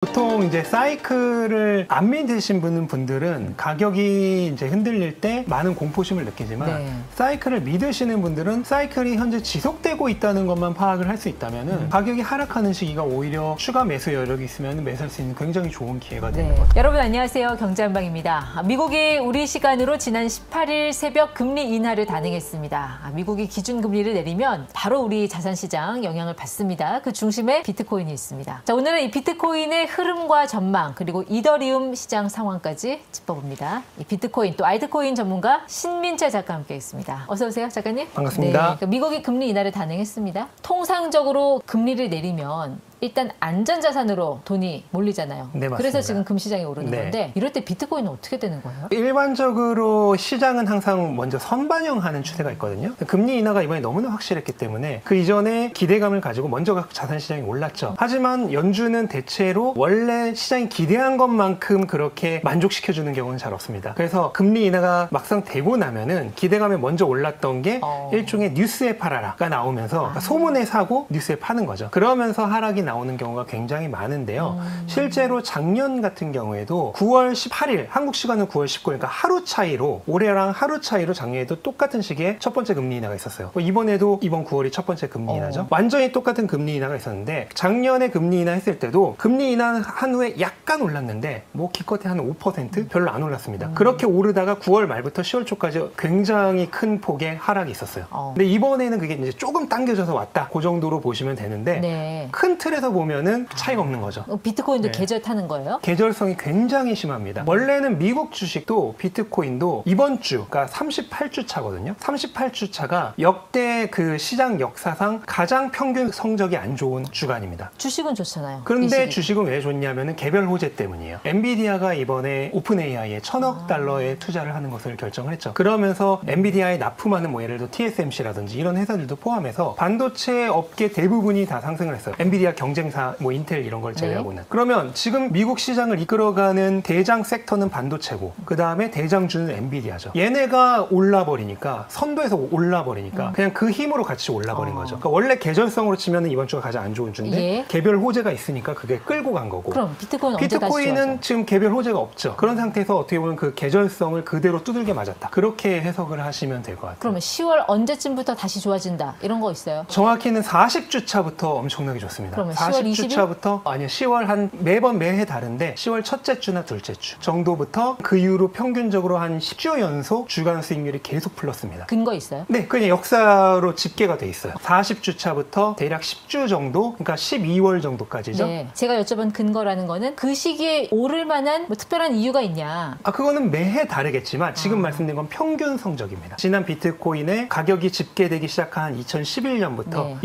보통 이제 사이클을 안 믿으신 분들은 가격이 이제 흔들릴 때 많은 공포심을 느끼지만 사이클을 믿으시는 분들은 사이클이 현재 지속되고 있다는 것만 파악을 할 수 있다면 가격이 하락하는 시기가 오히려 추가 매수 여력이 있으면 매수할 수 있는 굉장히 좋은 기회가 되는 거죠. 여러분 안녕하세요. 경제한방입니다. 미국이 우리 시간으로 지난 18일 새벽 금리 인하를 단행했습니다. 미국이 기준금리를 내리면 바로 우리 자산시장 영향을 받습니다. 그 중심에 비트코인이 있습니다. 자, 오늘은 이 비트코인의 흐름과 전망 그리고 이더리움 시장 상황까지 짚어봅니다. 이 비트코인 또 알트코인 전문가 신민철 작가 함께했습니다. 어서 오세요, 작가님. 반갑습니다. 네, 미국이 금리 인하를 단행했습니다. 통상적으로 금리를 내리면 일단 안전자산으로 돈이 몰리잖아요. 네, 맞습니다. 그래서 지금 금시장이 오르는 건데 이럴 때 비트코인은 어떻게 되는 거예요? 일반적으로 시장은 항상 먼저 선반영하는 추세가 있거든요. 금리 인하가 이번에 너무나 확실했기 때문에 그 이전에 기대감을 가지고 먼저 자산시장이 올랐죠. 하지만 연준은 대체로 원래 시장이 기대한 것만큼 그렇게 만족시켜주는 경우는 잘 없습니다. 그래서 금리 인하가 막상 되고 나면은 기대감에 먼저 올랐던 게 일종의 뉴스에 팔아라가 나오면서 그러니까 소문에 사고 뉴스에 파는 거죠. 그러면서 하락이 나오는 경우가 굉장히 많은데요. 실제로 작년 같은 경우에도 9월 18일 한국 시간은 9월 19일 그러니까 하루 차이로 올해랑 하루 차이로 작년에도 똑같은 시기에 첫 번째 금리 인하가 있었어요. 이번에도 이번 9월이 첫 번째 금리 인하죠. 완전히 똑같은 금리 인하가 있었는데 작년에 금리 인하 했을 때도 금리 인하 한 후에 약간 올랐는데 뭐 기껏해 한 5% 별로 안 올랐습니다. 그렇게 오르다가 9월 말부터 10월 초까지 굉장히 큰 폭의 하락이 있었어요. 근데 이번에는 그게 이제 조금 당겨져서 왔다. 그 정도로 보시면 되는데 큰 틀에서 보면은 차이가 없는 거죠. 비트코인도 계절 타는 거예요? 계절성이 굉장히 심합니다. 원래는 미국 주식도 비트코인도 이번 주, 그러니까 38주 차거든요. 38주 차가 역대 그 시장 역사상 가장 평균 성적이 안 좋은 주간입니다. 주식은 좋잖아요. 그런데 주식은 왜 좋냐면은 개별 호재 때문이에요. 엔비디아가 이번에 오픈 AI에 1000억 달러의 투자를 하는 것을 결정을 했죠. 그러면서 엔비디아에 납품하는 뭐 예를 들어 TSMC라든지 이런 회사들도 포함해서 반도체 업계 대부분이 다 상승을 했어요. 엔비디아 경쟁사 뭐 인텔 이런 걸 제외하고는. 그러면 지금 미국 시장을 이끌어가는 대장 섹터는 반도체고 그 다음에 대장주는 엔비디아죠. 얘네가 올라버리니까 선도에서 올라버리니까 그냥 그 힘으로 같이 올라버린 거죠. 그러니까 원래 계절성으로 치면 이번 주가 가장 안 좋은 주인데 개별 호재가 있으니까 그게 끌고 간 거고. 그럼 비트코인은 언제 다시 비트코인은 지금 개별 호재가 없죠. 그런 상태에서 어떻게 보면 그 계절성을 그대로 두들겨 맞았다. 그렇게 해석을 하시면 될 것 같아요. 그러면 10월 언제쯤부터 다시 좋아진다 이런 거 있어요? 정확히는 40주 차부터 엄청나게 좋습니다. 그러면 40주 차부터 아니요 10월 한 매해 다른데 10월 첫째 주나 둘째 주 정도부터 그 이후로 평균적으로 한 10주 연속 주간 수익률이 계속 플러스입니다. 근거 있어요? 네, 그냥 역사로 집계가 돼 있어요. 40주 차부터 대략 10주 정도, 그러니까 12월 정도까지죠. 네, 제가 여쭤본 근거라는 거는 그 시기에 오를 만한 뭐 특별한 이유가 있냐? 그거는 매해 다르겠지만 지금 말씀드린 건 평균 성적입니다. 지난 비트코인의 가격이 집계되기 시작한 2011년부터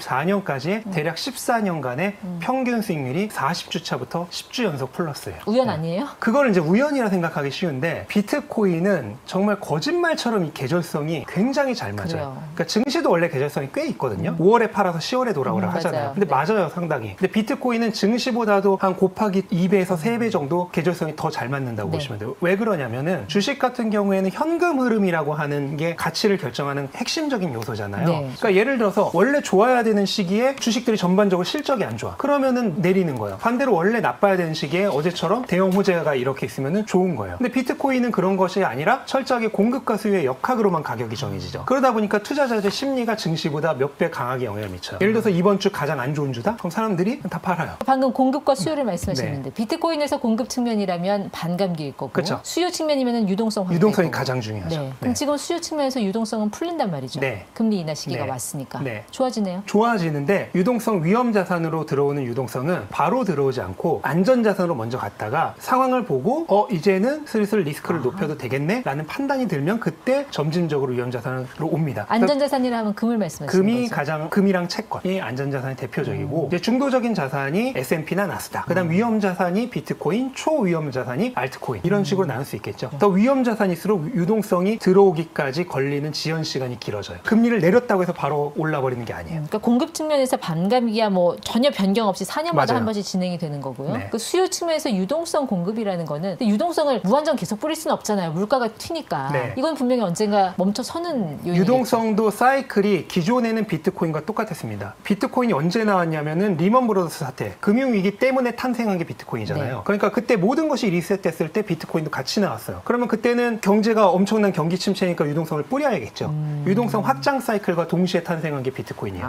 2024년까지의 대략 14년간의 평균 수익률이 40주 차부터 10주 연속 플러스예요. 우연 아니에요? 그걸 이제 우연이라 생각하기 쉬운데 비트코인은 정말 거짓말처럼 이 계절성이 굉장히 잘 맞아요. 그러니까 증시도 원래 계절성이 꽤 있거든요. 5월에 팔아서 10월에 돌아오라 하잖아요. 근데 맞아요, 상당히. 근데 비트코인은 증시보다도 한 곱하기 2배에서 3배 정도 계절성이 더 잘 맞는다고 보시면 돼요. 왜 그러냐면은 주식 같은 경우에는 현금 흐름이라고 하는 게 가치를 결정하는 핵심적인 요소잖아요. 그러니까 예를 들어서 원래 좋아야 되는 시기에 주식들이 전반적으로 실적이 안 좋아. 그러면은 내리는 거예요. 반대로 원래 나빠야 되는 시기에 어제처럼 대형 호재가 이렇게 있으면은 좋은 거예요. 근데 비트코인은 그런 것이 아니라 철저하게 공급과 수요의 역학으로만 가격이 정해지죠. 그러다 보니까 투자자들 심리가 증시보다 몇 배 강하게 영향을 미쳐요. 예를 들어서 이번 주 가장 안 좋은 주다? 그럼 사람들이 다 팔아요. 방금 공급과 수요를 말씀하셨는데 비트코인에서 공급 측면이라면 반감기일 거고 수요 측면이면 유동성이 가장 중요하죠. 그럼 지금 수요 측면에서 유동성은 풀린단 말이죠. 금리 인하 시기가 왔으니까 좋아지네요. 좋아지는데 유동성 위험 자산으로 들어오는 유동성은 바로 들어오지 않고 안전 자산으로 먼저 갔다가 상황을 보고 이제는 슬슬 리스크를 높여도 되겠네 라는 판단이 들면 그때 점진적으로 위험 자산으로 옵니다. 안전 자산이라 하면 금을 말씀하시는 거죠? 금이랑 채권이 안전 자산이 대표적이고 이제 중도적인 자산이 S&P나 나스닥, 그다음 위험 자산이 비트코인, 초위험 자산이 알트코인 이런 식으로 나눌 수 있겠죠. 더 위험 자산일수록 유동성이 들어오기까지 걸리는 지연 시간이 길어져요. 금리를 내렸다고 해서 바로 올라버리는 게 아니에요. 그러니까 공급 측면에서 반감기야 뭐 전혀 변경 없이 4년마다 맞아요. 한 번씩 진행이 되는 거고요. 네. 그 수요 측면에서 유동성 공급이라는 거는 유동성을 무한정 계속 뿌릴 수는 없잖아요. 물가가 튀니까. 네. 이건 분명히 언젠가 멈춰서는 요인이겠죠. 유동성도 사이클이 기존에는 비트코인과 똑같았습니다. 비트코인이 언제 나왔냐면은 리먼 브러더스 사태, 금융위기 때문에 탄생한 게 비트코인이잖아요. 네. 그러니까 그때 모든 것이 리셋됐을 때 비트코인도 같이 나왔어요. 그러면 그때는 경제가 엄청난 경기 침체니까 유동성을 뿌려야겠죠. 유동성 확장 사이클과 동시에 탄생한 게 비트코인이에요.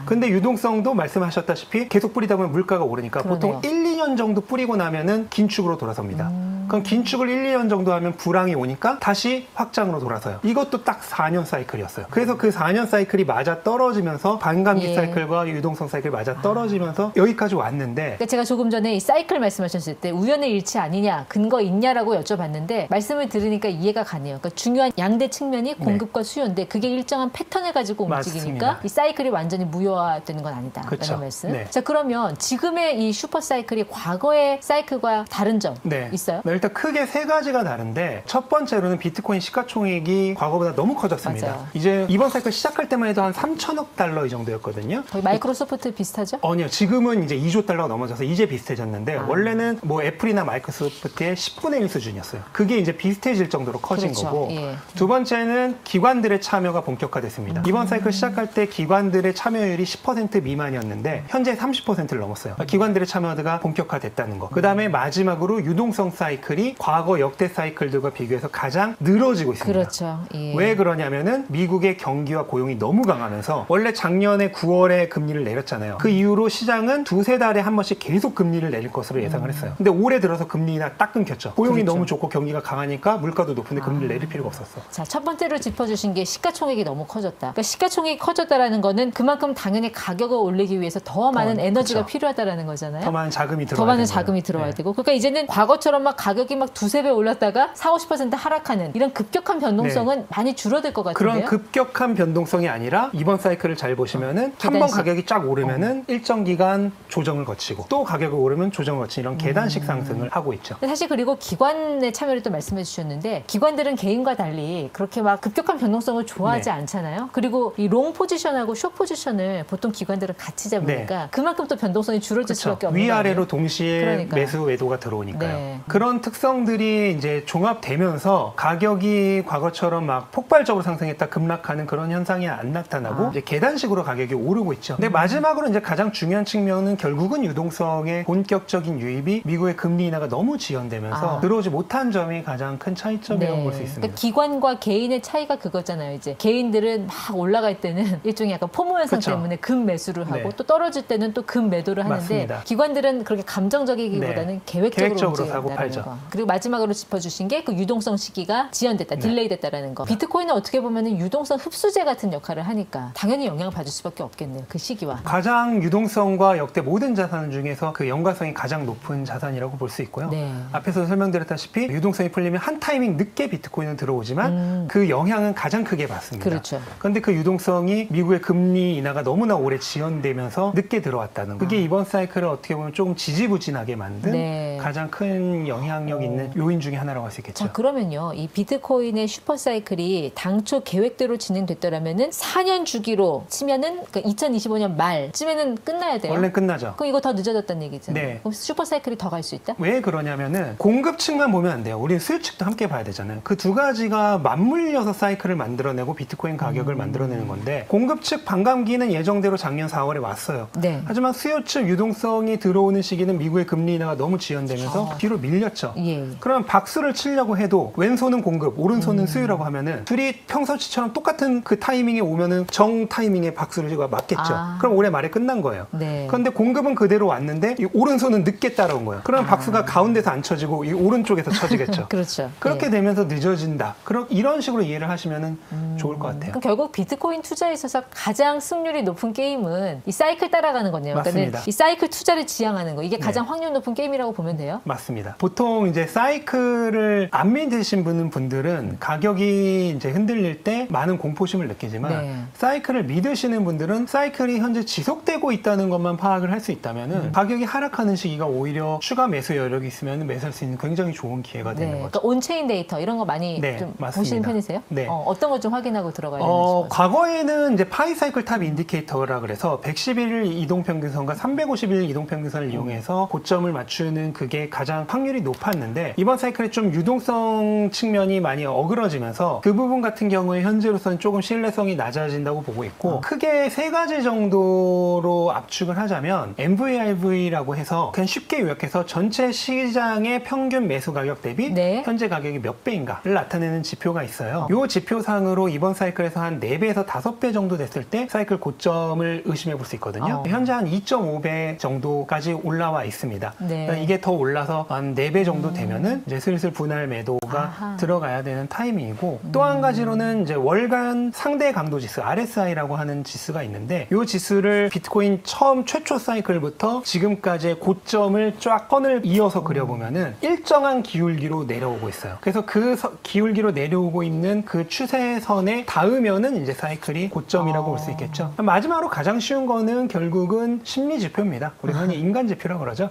근데 유동성도 말씀하셨다시피 계속 뿌리다 보면 물가가 오르니까 그러네요. 보통 1, 2년 정도 뿌리고 나면은 긴축으로 돌아섭니다. 그럼 긴축을 1, 2년 정도 하면 불황이 오니까 다시 확장으로 돌아서요. 이것도 딱 4년 사이클이었어요. 그래서 그 4년 사이클이 맞아 떨어지면서 반감기 예. 사이클과 유동성 사이클이 맞아 떨어지면서 여기까지 왔는데 그러니까 제가 조금 전에 이 사이클 말씀하셨을 때 우연의 일치 아니냐, 근거 있냐라고 여쭤봤는데 말씀을 들으니까 이해가 가네요. 그러니까 중요한 양대 측면이 공급과 수요인데 그게 일정한 패턴을 가지고 움직이니까 맞습니다. 이 사이클이 완전히 무효화되는 건 아니다라는 그쵸. 말씀. 네. 자, 그러면 지금의 이 슈퍼 사이클이 과거의 사이클과 다른 점 있어요? 네, 일단 크게 세 가지가 다른데 첫 번째로는 비트코인 시가총액이 과거보다 너무 커졌습니다. 맞아요. 이제 이번 사이클 시작할 때만 해도 한 3천억 달러 이 정도였거든요. 거의 마이크로소프트 비슷하죠? 아니요. 지금은 이제 2조 달러가 넘어져서 이제 비슷해졌는데 원래는 뭐 애플이나 마이크로소프트의 10분의 1 수준이었어요. 그게 이제 비슷해질 정도로 커진 그렇죠. 거고 예. 두 번째는 기관들의 참여가 본격화됐습니다. 이번 사이클 시작할 때 기관들의 참여율이 10% 미만이었는데 현재 30%를 넘었어요. 기관들의 참여가 본격화됐다는 거. 그 다음에 마지막으로 유동성 사이클이 과거 역대 사이클들과 비교해서 가장 늘어지고 있습니다. 그렇죠. 예. 왜 그러냐면은 미국의 경기와 고용이 너무 강하면서 원래 작년에 9월에 금리를 내렸잖아요. 그 이후로 시장은 두세 달에 한 번씩 계속 금리를 내릴 것으로 예상을 했어요. 근데 올해 들어서 금리가 딱 끊겼죠. 고용이 그렇죠. 너무 좋고 경기가 강하니까 물가도 높은데 금리를 내릴 필요가 없었어. 자, 첫 번째로 짚어주신 게 시가총액이 너무 커졌다. 그러니까 시가총액이 커졌다라는 거는 그만큼 당연히 가격을 올리기 위해서 더 많은 에너지가 그쵸. 필요하다라는 거잖아요. 더 많은 자금이 들어와야 더 많은 되는 자금이 거예요. 들어와야 네. 되고. 그러니까 이제는 과거처럼 막 가격이 막 두세 배 올랐다가 40~50% 하락하는 이런 급격한 변동성은 많이 줄어들 것 같은데요. 그런 급격한 변동성이 아니라 이번 사이클을 잘 보시면은 한 번 계단식. 가격이 쫙 오르면은 일정 기간 조정을 거치고 또 가격이 오르면 조정을 거치는 이런 계단식 상승을 하고 있죠. 근데 사실 그리고 기관의 참여를 또 말씀해 주셨는데 기관들은 개인과 달리 그렇게 막 급격한 변동성을 좋아하지 네. 않잖아요. 그리고 이 롱 포지션하고 숏 포지션을 보통 기관들은 같이 잡으니까 그만큼 또 변동성이 줄어들 그렇죠. 수밖에 없는 거예요. 위아래로 동시에 그러니까요. 매수 외도가 들어오니까요. 네. 그런 특성들이 이제 종합되면서 가격이 과거처럼 막 폭발적으로 상승했다 급락하는 그런 현상이 안 나타나고 이제 계단식으로 가격이 오르고 있죠. 근데 마지막으로 이제 가장 중요한 측면은 결국은 유동성의 본격적인 유입이 미국의 금리 인하가 너무 지연되면서 들어오지 못한 점이 가장 큰 차이점이라고 볼 수 있습니다. 그러니까 기관과 개인의 차이가 그거잖아요. 이제 개인들은 막 올라갈 때는 일종의 약간 포모 현상 그쵸. 때문에 급 매수를 하고 네. 또 떨어질 때는 또 급 매도를 하는데 맞습니다. 기관들은 그렇게 감정적이기보다는 네. 계획적으로 계획적으로 사고 움직인다는 팔죠. 거. 그리고 마지막으로 짚어주신 게 그 유동성 시기가 지연됐다, 네. 딜레이 됐다라는 거. 비트코인은 어떻게 보면 유동성 흡수제 같은 역할을 하니까 당연히 영향을 받을 수밖에 없겠네요. 그 시기와. 가장 유동성과 역대 모든 자산 중에서 그 연관성이 가장 높은 자산이라고 볼 수 있고요. 네. 앞에서 설명드렸다시피 유동성이 풀리면 한 타이밍 늦게 비트코인은 들어오지만 그 영향은 가장 크게 받습니다. 그렇죠. 그런데 그 유동성이 미국의 금리 인하가 너무나 오래 지연되면서 늦게 들어왔다는 거. 그게 이번 사이클을 어떻게 보면 조금 지지부진하게 만든 네. 가장 큰 영향력 있는 요인 중에 하나라고 할 수 있겠죠. 자, 그러면요. 이 비트코인의 슈퍼사이클이 당초 계획대로 진행됐더라면은 4년 주기로 치면은 그러니까 2025년 말쯤에는 끝나야 돼요. 원래 끝나죠. 그럼 이거 더 늦어졌다는 얘기잖아요. 네. 그럼 슈퍼사이클이 더 갈 수 있다? 왜 그러냐면은 공급 측만 보면 안 돼요. 우리는 수요 측도 함께 봐야 되잖아요. 그 두 가지가 맞물려서 사이클을 만들어내고 비트코인 가격을 만들어내는 건데 공급 측 반감기는 예정대로 작년 4월에 왔어요. 네. 하지만 수요 측 유동성이 들어오는 시기는 미국의 금리 인하가 너무 지연되면서 뒤로 밀렸죠. 예. 그러면 박수를 치려고 해도 왼손은 공급, 오른손은 수요라고 하면은 둘이 평소치처럼 똑같은 그 타이밍에 오면은 정 타이밍에 박수를 치고 맞겠죠. 그럼 올해 말에 끝난 거예요. 네. 그런데 공급은 그대로 왔는데 이 오른손은 늦게 따라온 거예요. 그럼 박수가 가운데서 안 쳐지고 이 오른쪽에서 쳐지겠죠. 그렇죠. 그렇게 예. 되면서 늦어진다. 그럼 이런 식으로 이해를 하시면은 좋을 것 같아요. 그럼 결국 비트코인 투자에 있어서 가장 승률이 높은 게임은 이 사이클 따라가는 거네요. 맞습니다. 그러니까 이 사이클 투자를 지향하는 거. 이게 가장 확률 높은 게임이라고 보면 돼요. 맞습니다. 보통 보통 이제 사이클을 안 믿으신 분들은 가격이 이제 흔들릴 때 많은 공포심을 느끼지만 네. 사이클을 믿으시는 분들은 사이클이 현재 지속되고 있다는 것만 파악을 할 수 있다면은 가격이 하락하는 시기가 오히려 추가 매수 여력이 있으면 매수할 수 있는 굉장히 좋은 기회가 되는 거죠. 그러니까 온체인 데이터 이런 거 많이 네, 좀 맞습니다. 보시는 편이세요? 네. 어떤 걸 좀 확인하고 들어가야 되는지. 과거에는 이제 파이사이클 탑 인디케이터라 그래서 111일 이동평균선과 350일 이동평균선을 이용해서 고점을 맞추는 그게 가장 확률이 높았는데 이번 사이클에 좀 유동성 측면이 많이 어그러지면서 그 부분 같은 경우에 현재로서는 조금 신뢰성이 낮아진다고 보고 있고 크게 세 가지 정도로 압축을 하자면 MVRV라고 해서 그냥 쉽게 요약해서 전체 시장의 평균 매수 가격 대비 네. 현재 가격이 몇 배인가를 나타내는 지표가 있어요. 이 지표상으로 이번 사이클에서 한 4배에서 5배 정도 됐을 때 사이클 고점을 의심해 볼 수 있거든요. 현재 한 2.5배 정도까지 올라와 있습니다. 네. 그러니까 이게 더 올라서 한 4배 정도 되면은 이제 슬슬 분할 매도가 아하. 들어가야 되는 타이밍이고 또 한 가지로는 이제 월간 상대 강도 지수 RSI라고 하는 지수가 있는데 이 지수를 비트코인 처음 최초 사이클부터 지금까지의 고점을 쫙 선을 이어서 그려보면은 일정한 기울기로 내려오고 있어요. 그래서 그 기울기로 내려오고 있는 그 추세선에 닿으면은 이제 사이클이 고점이라고 볼 수 있겠죠. 마지막으로 가장 쉬운 거는 결국은 심리 지표입니다. 우리 흔히 인간 지표라고 그러죠.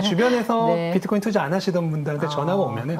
주변에서 네. 비트코인 투자 안 하시던 분들한테 전화가 오면은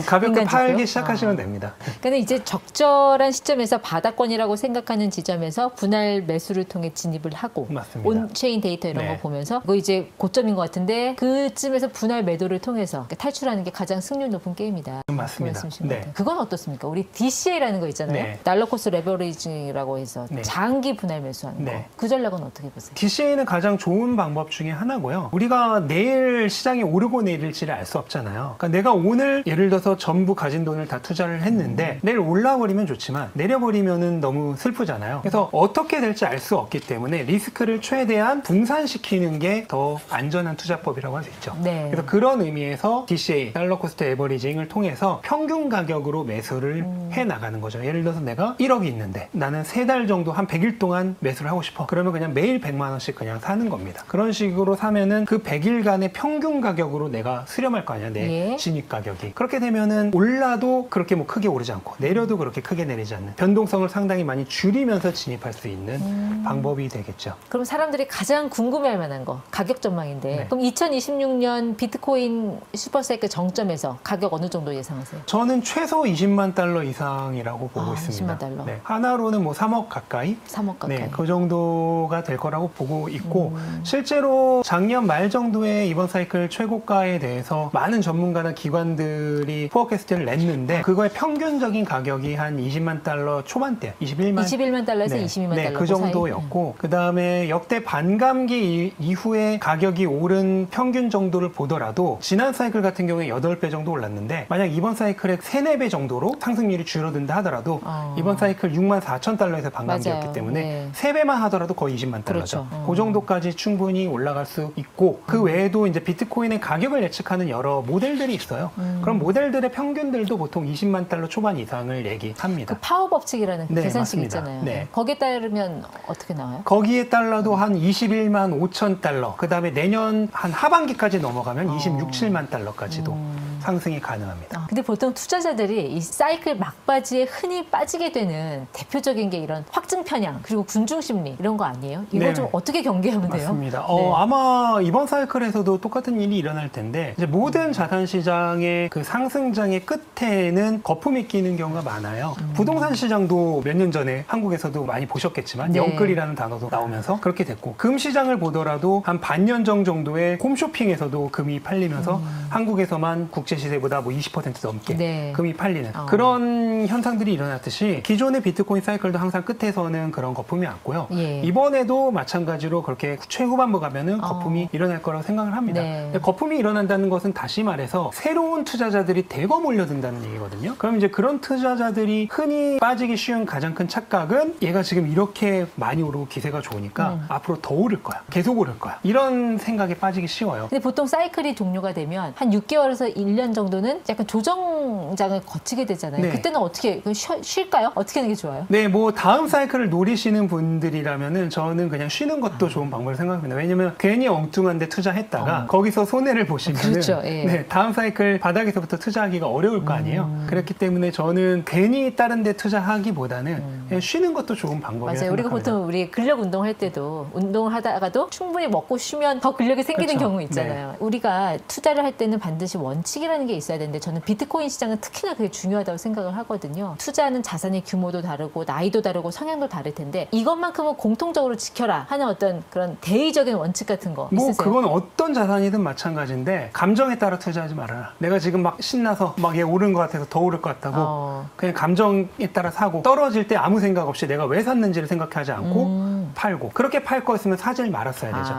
가볍게 인간 팔기 지표? 시작하시면 됩니다. 그러니까 이제 적절한 시점에서 바닥권이라고 생각하는 지점에서 분할 매수를 통해 진입을 하고 맞습니다. 온체인 데이터 이런 네. 거 보면서 그거 이제 고점인 것 같은데 그쯤에서 분할 매도를 통해서 탈출하는 게 가장 승률 높은 게임이다. 맞습니다. 말씀이신 것 네. 같아요. 그건 어떻습니까? 우리 DCA라는 거 있잖아요. 네. 달러 코스트 레버리징이라고 해서 네. 장기 분할 매수하는 네. 거. 그 전략은 어떻게 보세요? DCA는 가장 좋은 방법 중에 하나고요. 우리가 내일 시장이 오르고 내릴지를 알 수 없잖아요. 그러니까 내가 오늘 예를 들어서 전부 가진 돈을 다 투자를 했는데 내일 올라버리면 좋지만 내려버리면은 너무 슬프잖아요. 그래서 어떻게 될지 알 수 없기 때문에 리스크를 최대한 분산시키는 게 더 안전한 투자법이라고 할 수 있죠. 네. 그래서 그런 의미에서 DCA, 달러 코스트 에버리징을 통해서 평균 가격으로 매수를 해 나가는 거죠. 예를 들어서 내가 1억이 있는데 나는 3달 정도 한 100일 동안 매수를 하고 싶어. 그러면 그냥 매일 100만 원씩 그냥 사는 겁니다. 그런 식으로 사면은 그 100일간의 평균 가격으로 내가 수렴할 거 아니야. 내 예. 진입 가격이. 그렇게 되면은 올라도 그렇게 뭐 크게 오르지 않고 내려도 그렇게 크게 내리지 않는 변동성을 상당히 많이 줄이면서 진입할 수 있는 방법이 되겠죠. 그럼 사람들이 가장 궁금해할 만한 거 가격 전망인데 네. 그럼 2026년 비트코인 슈퍼사이클 정점에서 가격 어느 정도 예상하세요? 저는 최소 20만 달러 이상이라고 보고 있습니다. 20만 달러. 네. 하나로는 뭐 3억 가까이 3억 가까이. 네, 그 정도가 될 거라고 보고 있고 실제로 작년 말 정도에 이번 사이클 최고가에 대해서 많은 전문가나 기관들이 포어캐스트를 냈는데 그거의 평균적인 가격이 한 20만 달러 초반대, 21만 달러에서 22만 네, 달러 그 정도였고 그 다음에 역대 반감기 이후에 가격이 오른 평균 정도를 보더라도 지난 사이클 같은 경우에 8배 정도 올랐는데 만약 이번 사이클에 3, 4배 정도로 상승률이 줄어든다 하더라도 이번 사이클 6만 4천 달러에서 반감기였기 맞아요. 때문에 네. 3배만 하더라도 거의 20만 달러죠. 그렇죠. 그 정도까지 충분히 올라갈 수 있고 그 외에도 이제 비트코인의 가격을 예측하는 여러 모델들이 있어요. 그런 모델들의 평균들도 보통 20만 달러 초반 이상을 얘기합니다. 그 파워 법칙이라는 그 네, 계산식 맞습니다. 있잖아요. 네. 거기에 따르면 어떻게 나와요? 거기에 달러도 한 21만 5천 달러 그 다음에 내년 한 하반기까지 넘어가면 26, 7만 달러까지도 상승이 가능합니다. 근데 보통 투자자들이 이 사이클 막바지에 흔히 빠지게 되는 대표적인 게 이런 확증 편향 그리고 군중 심리 이런 거 아니에요? 이걸 네. 좀 어떻게 경계하면 돼요? 맞습니다. 네. 아마 이번 사이클에서도 똑같은 일이 일어날 텐데 이제 모든 자산 시장의 그 상승장의 끝에는 거품이 끼는 경우가 많아요. 부동산 시장도 몇 년 전에 한국에서도 많이 보셨겠지만 네. 영끌이라는 단어도 나오면서 그렇게 됐고 금 시장을 보더라도 한 반년 정도에 홈쇼핑에서도 금이 팔리면서 한국에서만 국제 시세보다 뭐 20% 넘게 네. 금이 팔리는 그런 현상들이 일어났듯이 기존의 비트코인 사이클도 항상 끝에서는 그런 거품이 왔고요. 예. 이번에도 마찬가지로 그렇게 최후반부 가면은 거품이 일어날 거라고 생각을 합니다. 네. 근데 거품이 일어난다는 것은 다시 말해서 새로운 투자자들이 대거 몰려든다는 얘기거든요. 그럼 이제 그런 투자자들이 흔히 빠지기 쉬운 가장 큰 착각은 얘가 지금 이렇게 많이 오르고 기세가 좋으니까 앞으로 더 오를 거야. 계속 오를 거야. 이런 생각에 빠지기 쉬워요. 근데 보통 사이클이 종료가 되면 한 6개월에서 1년 1년 정도는 약간 조정장을 거치게 되잖아요. 네. 그때는 어떻게 쉴까요? 어떻게 하는 게 좋아요? 네, 뭐 다음 사이클을 노리시는 분들이라면은 저는 그냥 쉬는 것도 좋은 방법을 생각합니다. 왜냐면 괜히 엉뚱한 데 투자했다가 거기서 손해를 보시면은 그렇죠. 예. 네, 다음 사이클 바닥에서부터 투자하기가 어려울 거 아니에요. 그렇기 때문에 저는 괜히 다른 데 투자하기보다는 그냥 쉬는 것도 좋은 방법이라고 맞아요. 우리가 생각합니다. 보통 우리 근력 운동할 때도 운동을 하다가도 충분히 먹고 쉬면 더 근력이 생기는 그렇죠. 경우 있잖아요. 우리가 투자를 할 때는 반드시 원칙이라는 게 있어야 되는데 저는 비트코인 시장은 특히나 그게 중요하다고 생각을 하거든요. 투자하는 자산의 규모도 다르고 나이도 다르고 성향도 다를 텐데 이것만큼은 공통적으로 지켜라 하는 어떤 그런 대의적인 원칙 같은 거 뭐 있으세요? 그건 어떤 자산이든 마찬가지인데 감정에 따라 투자하지 말아라. 내가 지금 막 신나서 막 얘 오른 것 같아서 더 오를 것 같다고 그냥 감정에 따라 사고 떨어질 때 아무 생각 없이 내가 왜 샀는지를 생각하지 않고 팔고 그렇게 팔 거였으면 사질 말았어야 되죠.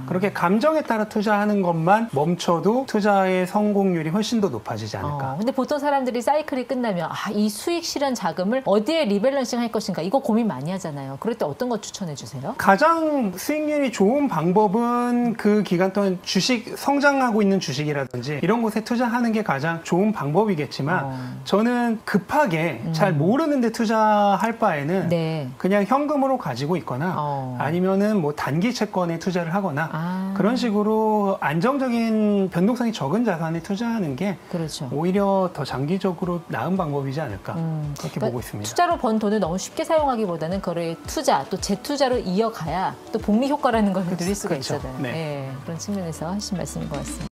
그렇게 감정에 따라 투자하는 것만 멈춰도 투자의 성공률이 훨씬 더 높아지지 않을까. 근데 보통 사람들이 사이클이 끝나면 이 수익 실현 자금을 어디에 리밸런싱 할 것인가 이거 고민 많이 하잖아요. 그럴 때 어떤 거 추천해 주세요? 가장 수익률이 좋은 방법은 그 기간 동안 주식 성장하고 있는 주식이라든지 이런 곳에 투자하는 게 가장 좋은 방법이겠지만 저는 급하게 잘 모르는데 투자할 바에는 네. 그냥 현금으로 가지고 있거나 아니면은 뭐 단기 채권에 투자를 하거나 그런 식으로 안정적인 변동성이 적은 자산에 투자하는 게 그렇죠. 오히려 더 장기적으로 나은 방법이지 않을까 그렇게 그러니까 보고 있습니다. 투자로 번 돈을 너무 쉽게 사용하기보다는 그거를 투자 또 재투자로 이어가야 또 복리 효과라는 걸 누릴 수가 그렇죠. 있잖아요. 네. 예, 그런 측면에서 하신 말씀인 것 같습니다.